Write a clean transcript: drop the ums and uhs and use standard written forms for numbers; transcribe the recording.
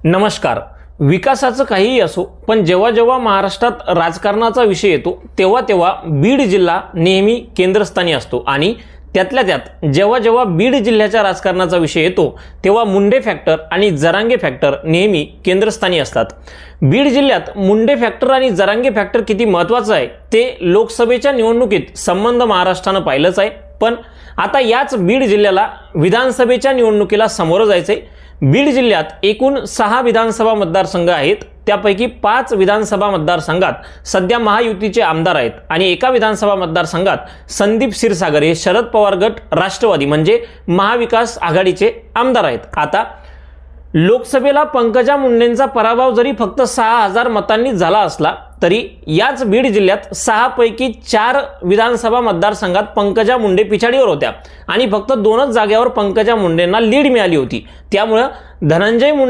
नमस्कार. विकासाचं काहीही असो, पण जेव्हा जेव्हा महाराष्ट्रात राजकारणाचा विषय येतो तेव्हा तेव्हा बीड जिल्हा नेहमी केंद्रस्थानी असतो. आणि त्यातल्या त्यात जेव्हा जेव्हा बीड जिल्ह्याच्या राजकारणाचा विषय येतो तेव्हा मुंडे फॅक्टर आणि जरांगे फॅक्टर नेहमी केंद्रस्थानी असतात. बीड जिल्ह्यात मुंडे फॅक्टर आणि जरांगे फॅक्टर किती महत्त्वाचं आहे ते लोकसभेच्या निवडणुकीत संबंध महाराष्ट्रानं पाहिलंच आहे. पण आता याच बीड जिल्ह्याला विधानसभेच्या निवडणुकीला सामोरं जायचंय. बीड जिल्ह्यात एकूण 6 विधानसभा मतदारसंघ आहेत. त्यापैकी 5 विधानसभा मतदारसंघात सध्या महायुतीचे आमदार आहेत आणि एका विधानसभा मतदारसंघात संदीप क्षीरसागर हे शरद पवार गट राष्ट्रवादी म्हणजे महाविकास आघाडीचे आमदार आहेत. आता लोकसभेला पंकजा मुंडेंचा पराभव जरी फक्त 6000 मतांनी झाला असला तरी याच बीड जिल्ह्यात 6 पैकी 4 विधानसभा मतदारसंघात पंकजा मुंडे पिछाडीवर होत्या आणि फक्त 2च जागेवर पंकजा मुंडेंना लीड मिळाली होती. त्यामुळे धनंजय